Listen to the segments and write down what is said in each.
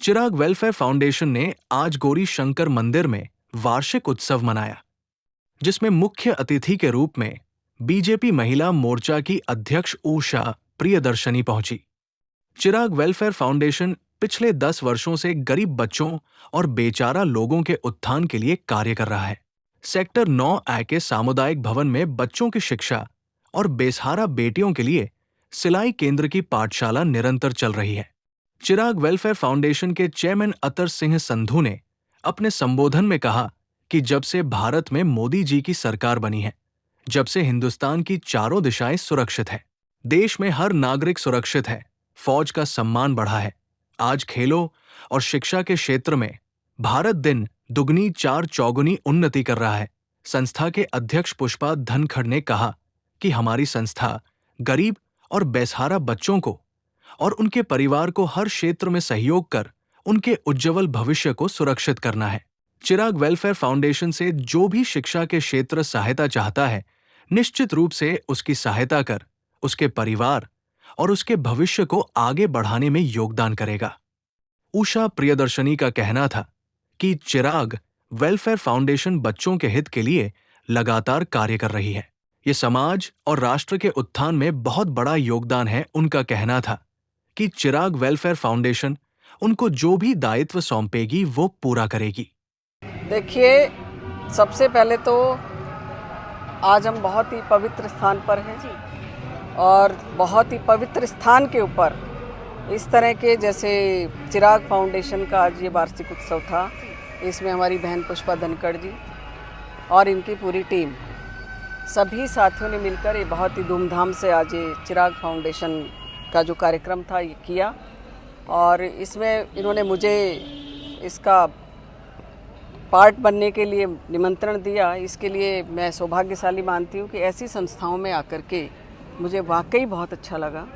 चिराग welfare foundation ने आज गौरी शंकर मंदिर में वार्षिक उत्सव मनाया, जिसमें मुख्य अतिथि के रूप में बीजेपी महिला मोर्चा की अध्यक्ष उषा प्रियदर्शनी पहुंची। चिराग वेलफेयर फाउंडेशन पिछले 10 वर्षों से गरीब बच्चों और बेचारा लोगों के उत्थान के लिए कार्य कर रहा है। सेक्टर 9A के सामुदायिक भवन में बच्चों की शिक्षा और बेसहारा बेटियों के लिए सिलाई केंद्र की पाठशाला निरंतर चल रही है। चिराग वेलफेयर फाउंडेशन के चेयरमैन अतर सिंह संधू ने अपने संबोधन में कहा कि जब से भारत में मोदी जी की सरकार बनी है, जब से हिंदुस्तान की चारों दिशाएं सुरक्षित है, देश में हर नागरिक सुरक्षित है, फौज का सम्मान बढ़ा है। आज खेलों और शिक्षा के क्षेत्र में भारत दिन दुगनी चार चौगुनी उन्नति कर रहा है। संस्था के अध्यक्ष पुष्पा धनखड़ ने कहा कि हमारी संस्था गरीब और बेसहारा बच्चों को और उनके परिवार को हर क्षेत्र में सहयोग कर उनके उज्जवल भविष्य को सुरक्षित करना है। चिराग वेलफेयर फाउंडेशन से जो भी शिक्षा के क्षेत्र सहायता चाहता है, निश्चित रूप से उसकी सहायता कर उसके परिवार और उसके भविष्य को आगे बढ़ाने में योगदान करेगा। उषा प्रियदर्शनी का कहना था कि चिराग वेलफेयर फाउंडेशन बच्चों के हित के लिए लगातार कार्य कर रही है। ये समाज और राष्ट्र के उत्थान में बहुत बड़ा योगदान है। उनका कहना था कि चिराग वेलफेयर फाउंडेशन उनको जो भी दायित्व सौंपेगी वो पूरा करेगी। देखिए, सबसे पहले तो आज हम बहुत ही पवित्र स्थान पर हैं और बहुत ही पवित्र स्थान के ऊपर इस तरह के जैसे चिराग फाउंडेशन का आज ये वार्षिक उत्सव था। इसमें हमारी बहन पुष्पा धनखड़ जी और इनकी पूरी टीम, सभी साथियों ने मिलकर ये बहुत ही धूमधाम से आज ये चिराग फाउंडेशन का जो कार्यक्रम था ये किया और इसमें इन्होंने मुझे इसका पार्ट बनने के लिए निमंत्रण दिया। इसके लिए मैं सौभाग्यशाली मानती हूँ कि ऐसी संस्थाओं में आकर के मुझे वाकई बहुत अच्छा लगा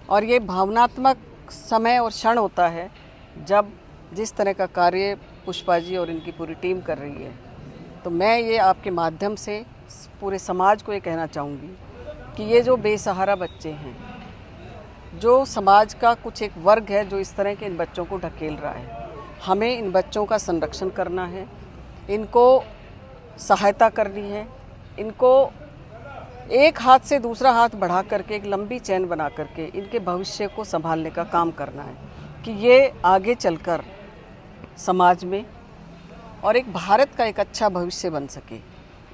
और ये भावनात्मक समय और क्षण होता है जब जिस तरह का कार्य पुष्पा जी और इनकी पूरी टीम कर रही है। तो मैं ये आपके माध्यम से पूरे समाज को ये कहना चाहूँगी कि ये जो बेसहारा बच्चे हैं, जो समाज का कुछ एक वर्ग है जो इस तरह के इन बच्चों को ढकेल रहा है, हमें इन बच्चों का संरक्षण करना है, इनको सहायता करनी है, इनको एक हाथ से दूसरा हाथ बढ़ा करके एक लंबी चैन बना करके इनके भविष्य को संभालने का काम करना है कि ये आगे चलकर समाज में और एक भारत का एक अच्छा भविष्य बन सके।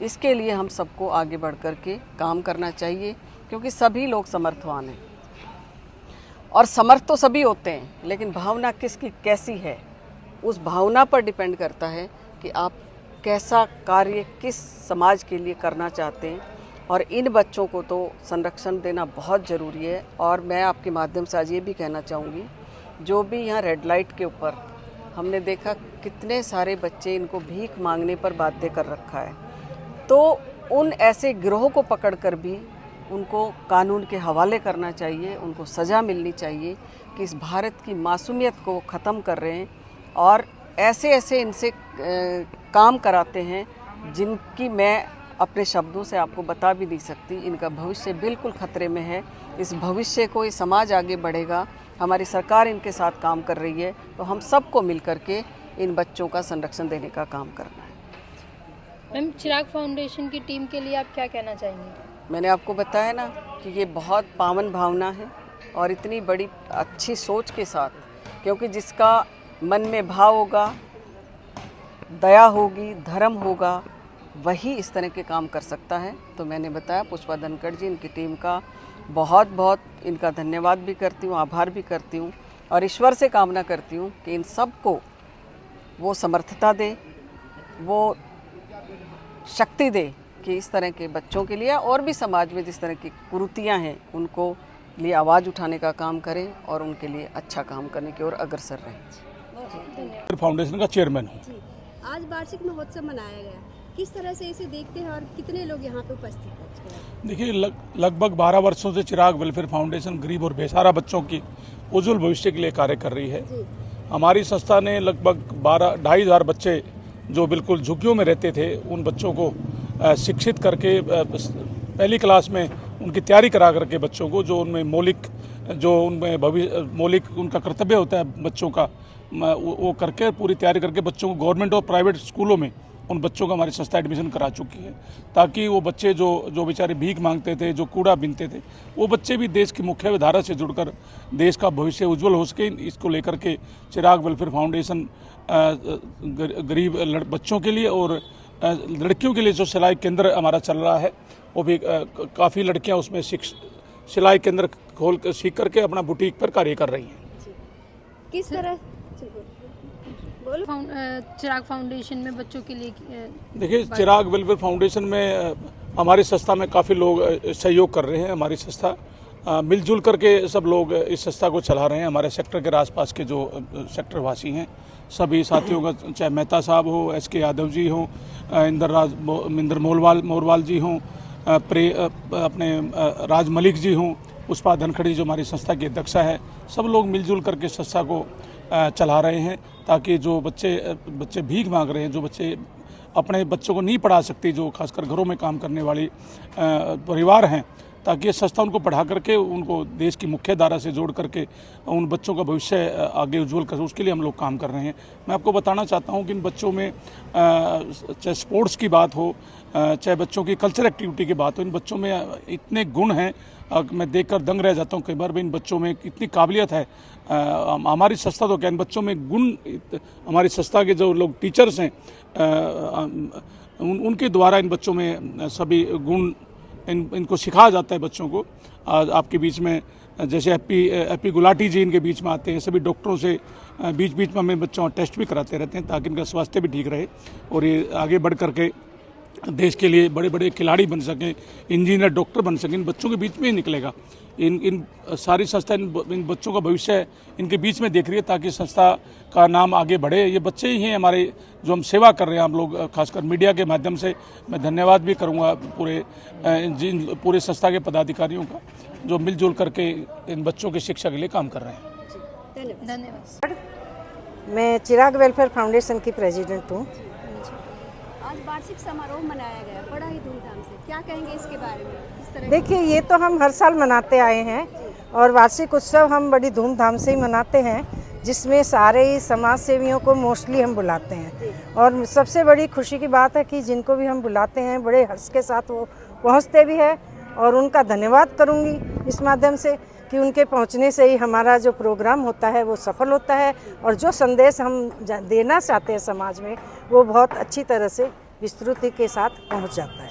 इसके लिए हम सबको आगे बढ़ कर के काम करना चाहिए, क्योंकि सभी लोग समर्थवान हैं और समर्थ तो सभी होते हैं, लेकिन भावना किसकी कैसी है उस भावना पर डिपेंड करता है कि आप कैसा कार्य किस समाज के लिए करना चाहते हैं। और इन बच्चों को तो संरक्षण देना बहुत ज़रूरी है। और मैं आपके माध्यम से आज ये भी कहना चाहूँगी, जो भी यहाँ रेड लाइट के ऊपर हमने देखा कितने सारे बच्चे इनको भीख मांगने पर बाध्य कर रखा है, तो उन ऐसे गिरोह को पकड़कर भी उनको कानून के हवाले करना चाहिए, उनको सज़ा मिलनी चाहिए कि इस भारत की मासूमियत को ख़त्म कर रहे हैं और ऐसे ऐसे इनसे काम कराते हैं जिनकी मैं अपने शब्दों से आपको बता भी नहीं सकती। इनका भविष्य बिल्कुल खतरे में है। इस भविष्य को ये समाज आगे बढ़ेगा, हमारी सरकार इनके साथ काम कर रही है, तो हम सबको मिल कर के इन बच्चों का संरक्षण देने का काम करना है। मैम, चिराग फाउंडेशन की टीम के लिए आप क्या कहना चाहेंगे? मैंने आपको बताया ना कि ये बहुत पावन भावना है और इतनी बड़ी अच्छी सोच के साथ, क्योंकि जिसका मन में भाव होगा, दया होगी, धर्म होगा, वही इस तरह के काम कर सकता है। तो मैंने बताया पुष्पा धनखड़ जी, इनकी टीम का बहुत बहुत इनका धन्यवाद भी करती हूँ, आभार भी करती हूँ और ईश्वर से कामना करती हूँ कि इन सब को वो समर्थता दे, वो शक्ति दे कि इस तरह के बच्चों के लिए और भी समाज में जिस तरह की कुरीतियाँ हैं उनको लिए आवाज़ उठाने का काम करें और उनके लिए अच्छा काम करने की ओर अग्रसर रहें। फाउंडेशन का चेयरमैन हूँ। आज वार्षिक महोत्सव मनाया गया, किस तरह से इसे देखते हैं और कितने लोग यहाँ पे उपस्थित हैं? देखिए, लगभग 12 वर्षों से चिराग वेलफेयर फाउंडेशन गरीब और बेसहारा बच्चों की उज्जवल भविष्य के लिए कार्य कर रही है। हमारी संस्था ने लगभग 2,500 बच्चे जो बिल्कुल झुग्गियों में रहते थे, उन बच्चों को शिक्षित करके पहली क्लास में उनकी तैयारी करा करके बच्चों को जो उनमें मौलिक उनका कर्तव्य होता है बच्चों का, वो करके पूरी तैयारी करके बच्चों को गवर्नमेंट और प्राइवेट स्कूलों में उन बच्चों का हमारी संस्था एडमिशन करा चुकी है, ताकि वो बच्चे जो बेचारे भीख मांगते थे, जो कूड़ा बीनते थे, वो बच्चे भी देश की मुख्य धारा से जुड़कर देश का भविष्य उज्जवल हो सके। इसको लेकर के चिराग वेलफेयर फाउंडेशन गरीब बच्चों के लिए और लड़कियों के लिए जो सिलाई केंद्र हमारा चल रहा है, वो भी काफ़ी लड़कियां उसमें सिलाई केंद्र खोल कर सीख करके अपना बुटीक पर कार्य कर रही हैं। किस तरह चिराग फाउंडेशन में बच्चों के लिए देखिए, चिराग वेलफेयर फाउंडेशन में हमारी संस्था में काफ़ी लोग सहयोग कर रहे हैं। हमारी संस्था मिलजुल करके सब लोग इस संस्था को चला रहे हैं। हमारे सेक्टर के आसपास के जो सेक्टर वासी हैं, सभी साथियों का, चाहे मेहता साहब हो, SK यादव जी हो, इंदर मोरवाल जी हों, अपने राज मलिक जी हों, पुष्पा धनखड़ी जो हमारी संस्था की अध्यक्षा है, सब लोग मिलजुल करके संस्था को चला रहे हैं, ताकि जो बच्चे भीख मांग रहे हैं, जो बच्चे अपने बच्चों को नहीं पढ़ा सकते, जो खासकर घरों में काम करने वाली परिवार हैं, ताकि ये संस्था उनको पढ़ा करके उनको देश की मुख्य धारा से जोड़ करके उन बच्चों का भविष्य आगे उज्जवल कर, उसके लिए हम लोग काम कर रहे हैं। मैं आपको बताना चाहता हूं कि इन बच्चों में चाहे स्पोर्ट्स की बात हो, चाहे बच्चों की कल्चर एक्टिविटी की बात हो, इन बच्चों में इतने गुण हैं, मैं देखकर दंग रह जाता हूं कई बार भी। इन बच्चों में इतनी काबिलियत है। हमारी संस्था तो क्या, इन बच्चों में गुण, हमारी संस्था के जो लोग टीचर्स हैं उनके द्वारा इन बच्चों में सभी गुण इनको सिखाया जाता है बच्चों को। आज आपके बीच में जैसे एपी गुलाटी जी इनके बीच में आते हैं, सभी डॉक्टरों से बीच बीच में हमें बच्चों का टेस्ट भी कराते रहते हैं, ताकि इनका स्वास्थ्य भी ठीक रहे और ये आगे बढ़ करके देश के लिए बड़े बड़े खिलाड़ी बन सकें, इंजीनियर, डॉक्टर बन सकें। इन बच्चों के बीच में ही निकलेगा। इन सारी संस्था इन बच्चों का भविष्य इनके बीच में देख रही है, ताकि संस्था का नाम आगे बढ़े। ये बच्चे ही हैं हमारे जो हम सेवा कर रहे हैं। हम लोग खासकर मीडिया के माध्यम से मैं धन्यवाद भी करूंगा पूरे संस्था के पदाधिकारियों का, जो मिलजुल करके इन बच्चों की शिक्षा के लिए काम कर रहे हैं। धन्यवाद। मैं चिराग वेलफेयर फाउंडेशन की प्रेसिडेंट हूँ। आज वार्षिक समारोह मनाया गया बड़ा ही धूमधाम से, क्या कहेंगे इसके बारे में? किस तरह? देखिए, ये तो हम हर साल मनाते आए हैं और वार्षिक उत्सव हम बड़ी धूमधाम से ही मनाते हैं, जिसमें सारे ही समाज सेवियों को मोस्टली हम बुलाते हैं। और सबसे बड़ी खुशी की बात है कि जिनको भी हम बुलाते हैं बड़े हर्ष के साथ वो पहुँचते भी है, और उनका धन्यवाद करूँगी इस माध्यम से कि उनके पहुंचने से ही हमारा जो प्रोग्राम होता है वो सफल होता है, और जो संदेश हम देना चाहते हैं समाज में वो बहुत अच्छी तरह से विस्तृति के साथ पहुंच जाता है।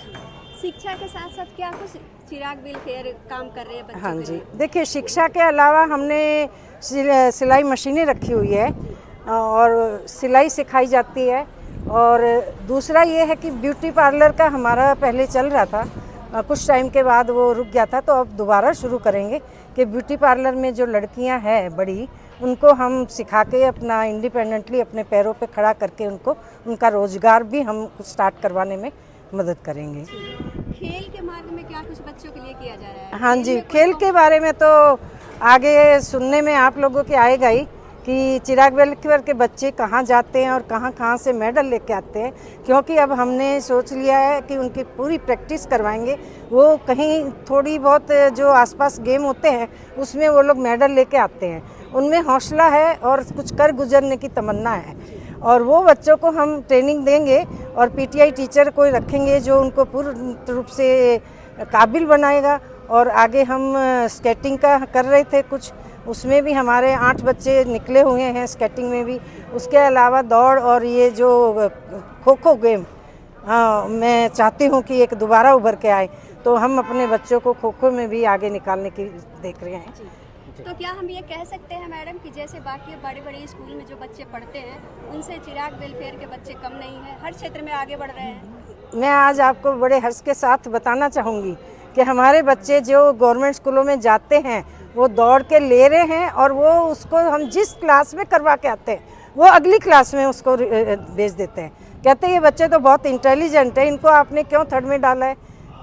शिक्षा के साथ साथ क्या कुछ चिराग वेलफेयर काम कर रहे हैं बच्चों हाँ के जी, लिए? देखिए, शिक्षा के अलावा हमने सिलाई मशीनें रखी हुई है और सिलाई सिखाई जाती है। और दूसरा ये है कि ब्यूटी पार्लर का हमारा पहले चल रहा था, कुछ टाइम के बाद वो रुक गया था, तो अब दोबारा शुरू करेंगे कि ब्यूटी पार्लर में जो लड़कियां हैं बड़ी, उनको हम सिखा के अपना इंडिपेंडेंटली अपने पैरों पे खड़ा करके उनका रोजगार भी हम कुछ स्टार्ट करवाने में मदद करेंगे। खेल के मार्ग में क्या कुछ बच्चों के लिए किया जा रहा है? हाँ जी, खेल के बारे में तो आगे सुनने में आप लोगों के आएगा ही कि चिराग वेलफेयर के बच्चे कहाँ जाते हैं और कहाँ से मेडल लेके आते हैं, क्योंकि अब हमने सोच लिया है कि उनकी पूरी प्रैक्टिस करवाएंगे। वो कहीं थोड़ी बहुत जो आसपास गेम होते हैं उसमें वो लोग मेडल लेके आते हैं, उनमें हौसला है और कुछ कर गुजरने की तमन्ना है। और वो बच्चों को हम ट्रेनिंग देंगे और PTI टीचर कोई रखेंगे जो उनको पूर्ण रूप से काबिल बनाएगा। और आगे हम स्केटिंग का कर रहे थे कुछ, उसमें भी हमारे 8 बच्चे निकले हुए हैं स्केटिंग में भी। उसके अलावा दौड़ और ये जो खो-खो गेम, हाँ, मैं चाहती हूँ कि एक दोबारा उभर के आए, तो हम अपने बच्चों को खो-खो में भी आगे निकालने की देख रहे हैं। तो क्या हम ये कह सकते हैं मैडम कि जैसे बाकी बड़े बड़े स्कूल में जो बच्चे पढ़ते हैं उनसे चिराग वेलफेयर के बच्चे कम नहीं हैं, हर क्षेत्र में आगे बढ़ रहे हैं? मैं आज आपको बड़े हर्ष के साथ बताना चाहूँगी कि हमारे बच्चे जो गवर्नमेंट स्कूलों में जाते हैं वो दौड़ के ले रहे हैं, और वो उसको हम जिस क्लास में करवा के आते हैं वो अगली क्लास में उसको भेज देते हैं। कहते हैं ये बच्चे तो बहुत इंटेलिजेंट है, इनको आपने क्यों 3rd में डाला है,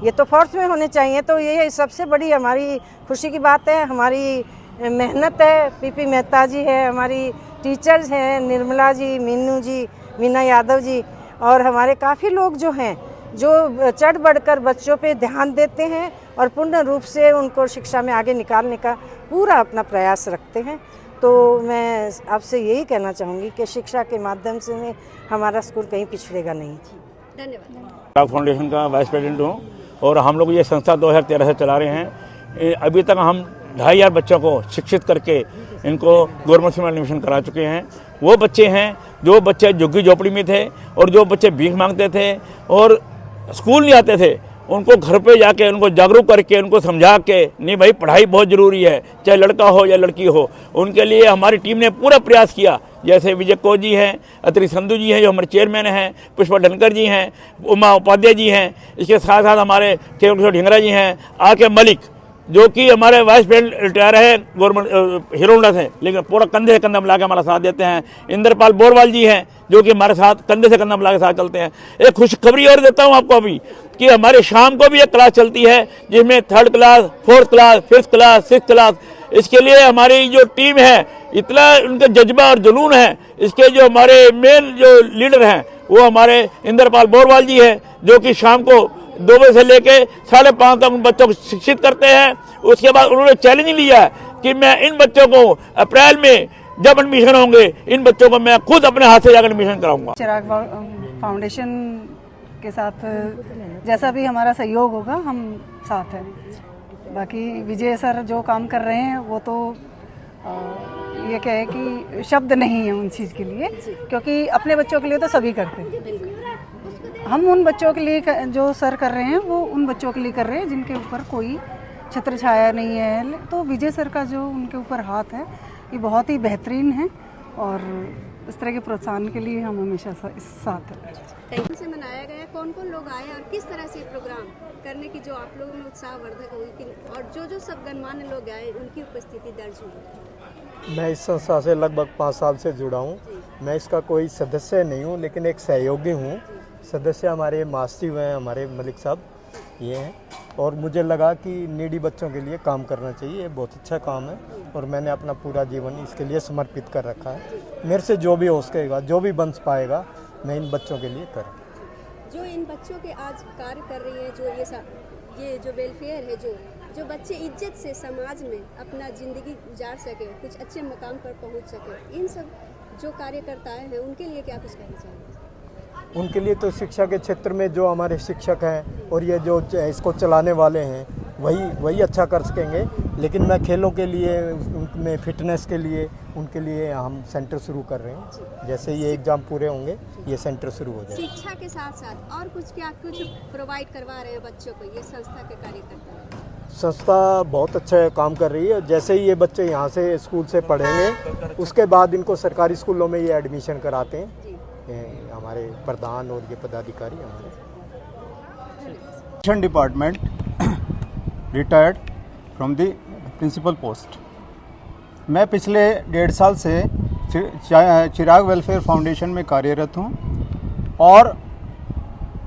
ये तो 4th में होने चाहिए। तो ये सबसे बड़ी हमारी खुशी की बात है, हमारी मेहनत है। PP मेहता जी है, हमारी टीचर्स हैं, निर्मला जी, मीनू जी, मीना यादव जी, और हमारे काफ़ी लोग जो हैं जो चढ़ बढ़कर बच्चों पे ध्यान देते हैं और पूर्ण रूप से उनको शिक्षा में आगे निकालने का पूरा अपना प्रयास रखते हैं। तो मैं आपसे यही कहना चाहूँगी कि शिक्षा के माध्यम से में हमारा स्कूल कहीं पिछड़ेगा नहीं। धन्यवाद। चिराग फाउंडेशन का वाइस प्रेसिडेंट हूँ और हम लोग ये संस्था 2013 से चला रहे हैं। अभी तक हम 2500 बच्चों को शिक्षित करके इनको गवर्नमेंट स्कूल में एडमिशन करा चुके हैं। वो बच्चे हैं जो बच्चे झुग्गी झोपड़ी में थे और जो बच्चे भीख मांगते थे और स्कूल नहीं आते थे, उनको घर पे जाके उनको जागरूक करके उनको समझा के नहीं भाई पढ़ाई बहुत ज़रूरी है, चाहे लड़का हो या लड़की हो। उनके लिए हमारी टीम ने पूरा प्रयास किया। जैसे विजय कोच जी हैं, अत्री संधू जी हैं जो हमारे चेयरमैन हैं, पुष्पा धनकर जी हैं, उमा उपाध्याय जी हैं, इसके साथ साथ हमारे केवल किशोर ढिंगरा जी हैं, आके मलिक जो कि हमारे वाइस प्रेसिडेंट रिटायर है गवर्नमेंट हीरो होंडा से, लेकिन पूरा कंधे से कंधा मिला के हमारा साथ देते हैं। इंद्रपाल बोरवाल जी हैं जो कि हमारे साथ कंधे से कंधा मिला के साथ चलते हैं। एक खुशखबरी और देता हूं आपको अभी कि हमारे शाम को भी एक क्लास चलती है जिसमें 3rd class, 4th class, 5th class, 6th class. इसके लिए हमारी जो टीम है इतना उनका जज्बा और जुनून है। इसके जो हमारे मेन जो लीडर हैं वो हमारे इंद्रपाल बोरवाल जी हैं जो कि शाम को 2 बजे से लेके 5:30 तक उन बच्चों को शिक्षित करते हैं। उसके बाद उन्होंने चैलेंज लिया है कि मैं इन बच्चों को अप्रैल में जब एडमिशन होंगे इन बच्चों को मैं खुद अपने हाथ से जाकर एडमिशन कराऊंगा। चिराग फाउंडेशन के साथ जैसा भी हमारा सहयोग होगा हम साथ हैं। बाकी विजय सर जो काम कर रहे हैं वो तो ये क्या है कि शब्द नहीं है उन चीज़ के लिए, क्योंकि अपने बच्चों के लिए तो सभी करते हैं। हम उन बच्चों के लिए जो सर कर रहे हैं वो उन बच्चों के लिए कर रहे हैं जिनके ऊपर कोई छत्र छाया नहीं है। तो विजय सर का जो उनके ऊपर हाथ है ये बहुत ही बेहतरीन है और इस तरह के प्रोत्साहन के लिए हम हमेशा साथ हैं। कहीं से मनाया गया, कौन कौन लोग आए और किस तरह से प्रोग्राम करने की जो आप लोगों में उत्साहवर्धक हुई और जो सब गणमान्य लोग आए उनकी उपस्थिति दर्ज हुई? मैं इस संस्था से लगभग 5 साल से जुड़ा हूँ। मैं इसका कोई सदस्य नहीं हूँ लेकिन एक सहयोगी हूँ। सदस्य हमारे मास्टर हुए हैं, हमारे मलिक साहब ये हैं, और मुझे लगा कि नीडी बच्चों के लिए काम करना चाहिए। ये बहुत अच्छा काम है और मैंने अपना पूरा जीवन इसके लिए समर्पित कर रखा है। मेरे से जो भी हो सकेगा, जो भी बन पाएगा मैं इन बच्चों के लिए करूँ। जो इन बच्चों के आज कार्य कर रही है, जो ये जो वेलफेयर है, जो बच्चे इज्जत से समाज में अपना ज़िंदगी गुजार सके, कुछ अच्छे मकाम पर पहुंच सके, इन सब जो कार्यकर्ताएं हैं उनके लिए क्या कुछ कहना चाहेंगे? उनके लिए तो शिक्षा के क्षेत्र में जो हमारे शिक्षक हैं और ये जो इसको चलाने वाले हैं वही अच्छा कर सकेंगे। लेकिन मैं खेलों के लिए, उनमें फिटनेस के लिए, उनके लिए हम सेंटर शुरू कर रहे हैं। जैसे ये एग्ज़ाम पूरे होंगे ये सेंटर शुरू हो जाएगा। शिक्षा के साथ साथ और कुछ प्रोवाइड करवा रहे हैं बच्चों को ये संस्था के कार्यकर्ता? संस्था बहुत अच्छा काम कर रही है। जैसे ही ये बच्चे यहाँ से स्कूल से पढ़ेंगे उसके बाद इनको सरकारी स्कूलों में ये एडमिशन कराते हैं हमारे प्रधान और ये पदाधिकारी हमारे। Education department retired from the principal post. मैं पिछले 1.5 साल से चिराग वेलफेयर फाउंडेशन में कार्यरत हूँ और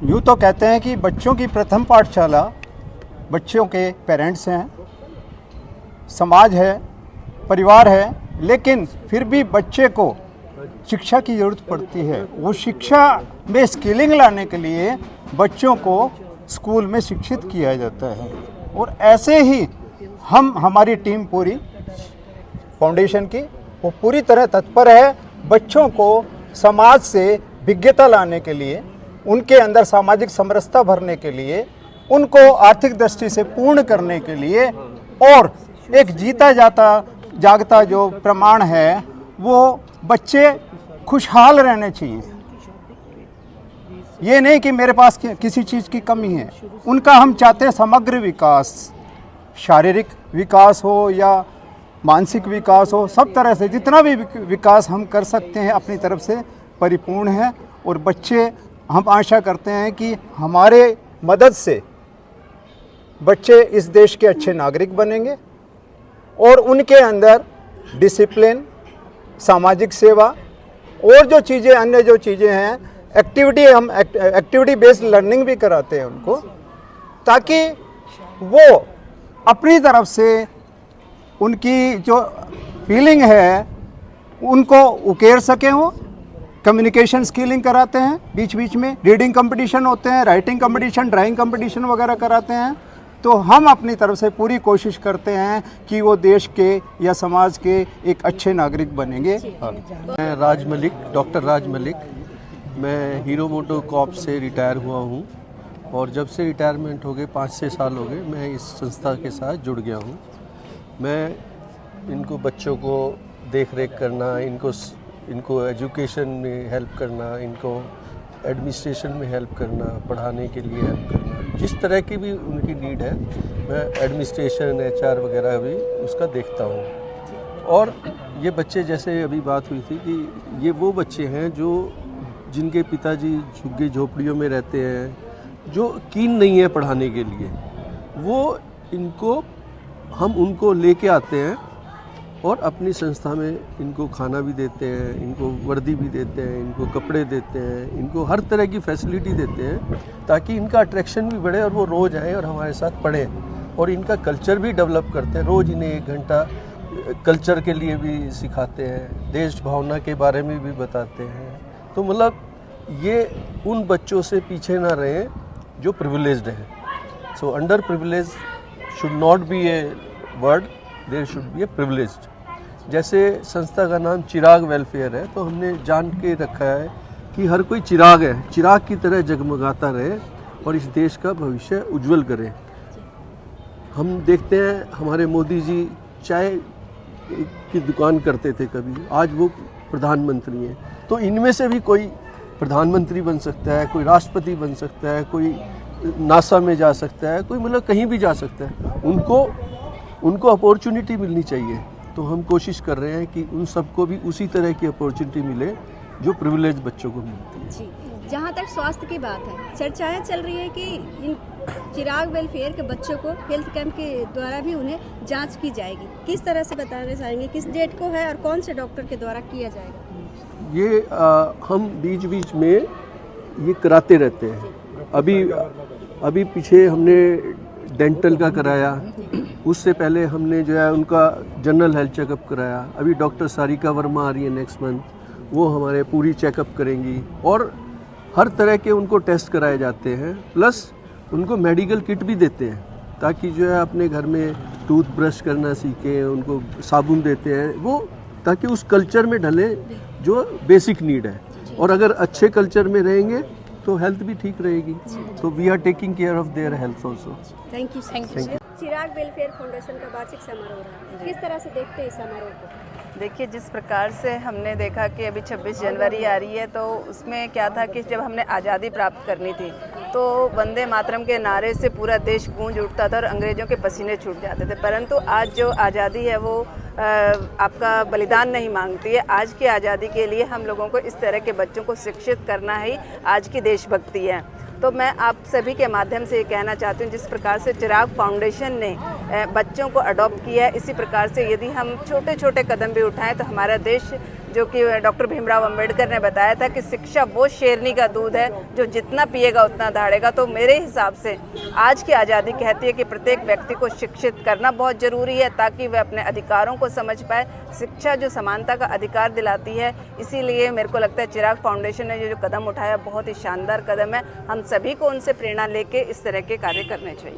यूँ तो कहते हैं कि बच्चों की प्रथम पाठशाला बच्चों के पेरेंट्स हैं, समाज है, परिवार है, लेकिन फिर भी बच्चे को शिक्षा की ज़रूरत पड़ती है। वो शिक्षा में स्किलिंग लाने के लिए बच्चों को स्कूल में शिक्षित किया जाता है और ऐसे ही हमारी टीम पूरी फाउंडेशन की वो पूरी तरह तत्पर है बच्चों को समाज से विज्ञता लाने के लिए, उनके अंदर सामाजिक समरसता भरने के लिए, उनको आर्थिक दृष्टि से पूर्ण करने के लिए और एक जीता जागता जो प्रमाण है वो बच्चे खुशहाल रहने चाहिए। ये नहीं कि मेरे पास किसी चीज़ की कमी है, उनका हम चाहते हैं समग्र विकास, शारीरिक विकास हो या मानसिक विकास हो, सब तरह से जितना भी विकास हम कर सकते हैं अपनी तरफ से परिपूर्ण है। और बच्चे, हम आशा करते हैं कि हमारे मदद से बच्चे इस देश के अच्छे नागरिक बनेंगे और उनके अंदर डिसिप्लिन, सामाजिक सेवा और जो चीज़ें, अन्य जो चीज़ें हैं, हम एक्टिविटी बेस्ड लर्निंग भी कराते हैं उनको, ताकि वो अपनी तरफ से उनकी जो फीलिंग है उनको उकेर सकें। वो कम्युनिकेशन स्किलिंग कराते हैं, बीच बीच में रीडिंग कंपटीशन होते हैं, राइटिंग कंपटीशन, ड्राइंग कंपटीशन वगैरह कराते हैं। तो हम अपनी तरफ से पूरी कोशिश करते हैं कि वो देश के या समाज के एक अच्छे नागरिक बनेंगे। मैं राज मलिक, डॉक्टर राज मलिक, मैं हीरो मोटो कॉर्प से रिटायर हुआ हूँ और जब से रिटायरमेंट हो गए 5-6 साल हो गए मैं इस संस्था के साथ जुड़ गया हूँ। मैं इनको बच्चों को देख रेख करना, इनको एजुकेशन में हेल्प करना, इनको एडमिनिस्ट्रेशन में हेल्प करना, पढ़ाने के लिए हेल्प करना, जिस तरह की भी उनकी नीड है मैं एडमिनिस्ट्रेशन HR वगैरह भी उसका देखता हूँ। और ये बच्चे, जैसे अभी बात हुई थी कि ये वो बच्चे हैं जो जिनके पिताजी झुग्गी झोपड़ियों में रहते हैं, जो कीन नहीं है पढ़ाने के लिए, वो हम उनको लेके आते हैं और अपनी संस्था में इनको खाना भी देते हैं, इनको वर्दी भी देते हैं, इनको कपड़े देते हैं, इनको हर तरह की फैसिलिटी देते हैं ताकि इनका अट्रैक्शन भी बढ़े और वो रोज़ आए और हमारे साथ पढ़ें और इनका कल्चर भी डेवलप करते हैं। रोज़ इन्हें 1 घंटा कल्चर के लिए भी सिखाते हैं, देश भावना के बारे में भी बताते हैं। तो मतलब ये उन बच्चों से पीछे ना रहें जो प्रिविलेज्ड हैं। So under privilege should not be a word, there should be a privileged. जैसे संस्था का नाम चिराग वेलफेयर है तो हमने जान के रखा है कि हर कोई चिराग है, चिराग की तरह जगमगाता रहे और इस देश का भविष्य उज्जवल करे। हम देखते हैं हमारे मोदी जी चाय की दुकान करते थे कभी, आज वो प्रधानमंत्री हैं। तो इनमें से भी कोई प्रधानमंत्री बन सकता है, कोई राष्ट्रपति बन सकता है, कोई नासा में जा सकता है, कोई मतलब कहीं भी जा सकता है। उनको अपॉर्चुनिटी मिलनी चाहिए। तो हम कोशिश कर रहे हैं कि उन सबको भी उसी तरह की अपॉर्चुनिटी मिले जो प्रिविलेज बच्चों को मिलती है। जी, जहाँ तक स्वास्थ्य की बात है, चर्चाएं चल रही है कि इन चिराग वेलफेयर के बच्चों को हेल्थ कैंप के द्वारा भी उन्हें जांच की जाएगी। किस तरह से बताना चाहेंगे, किस डेट को है और कौन से डॉक्टर के द्वारा किया जाएगा? ये हम बीच बीच में ये कराते रहते हैं। अभी पीछे हमने डेंटल का कराया, उससे पहले हमने जो है उनका जनरल हेल्थ चेकअप कराया। अभी डॉक्टर सारिका वर्मा आ रही है नेक्स्ट मंथ, वो हमारे पूरी चेकअप करेंगी और हर तरह के उनको टेस्ट कराए जाते हैं। प्लस उनको मेडिकल किट भी देते हैं ताकि जो है अपने घर में टूथब्रश करना सीखें, उनको साबुन देते हैं वो, ताकि उस कल्चर में ढले जो बेसिक नीड है। और अगर अच्छे कल्चर में रहेंगे तो हेल्थ भी ठीक रहेगी। तो we are taking care of their health also. Thank you. Chirag welfare foundation का वार्षिक समारोह रहा, किस तरह से देखते हैं इस समारोह को? देखिए, जिस प्रकार से हमने देखा कि अभी 26 जनवरी आ रही है, तो उसमें क्या था कि जब हमने आज़ादी प्राप्त करनी थी तो वंदे मातरम के नारे से पूरा देश गूंज उठता था और अंग्रेज़ों के पसीने छूट जाते थे। परंतु आज जो आज़ादी है वो आपका बलिदान नहीं मांगती है। आज की आज़ादी के लिए हम लोगों को इस तरह के बच्चों को शिक्षित करना ही आज की देशभक्ति है। तो मैं आप सभी के माध्यम से ये कहना चाहती हूँ, जिस प्रकार से चिराग फाउंडेशन ने बच्चों को अडॉप्ट किया है, इसी प्रकार से यदि हम छोटे छोटे कदम भी उठाएं तो हमारा देश, जो कि डॉक्टर भीमराव अंबेडकर ने बताया था कि शिक्षा वो शेरनी का दूध है जो जितना पिएगा उतना दहाड़ेगा। तो मेरे हिसाब से आज की आज़ादी कहती है कि प्रत्येक व्यक्ति को शिक्षित करना बहुत ज़रूरी है ताकि वह अपने अधिकारों को समझ पाए। शिक्षा जो समानता का अधिकार दिलाती है, इसीलिए मेरे को लगता है चिराग फाउंडेशन ने जो कदम उठाया बहुत ही शानदार कदम है। हम सभी को उनसे प्रेरणा लेके इस तरह के कार्य करने चाहिए।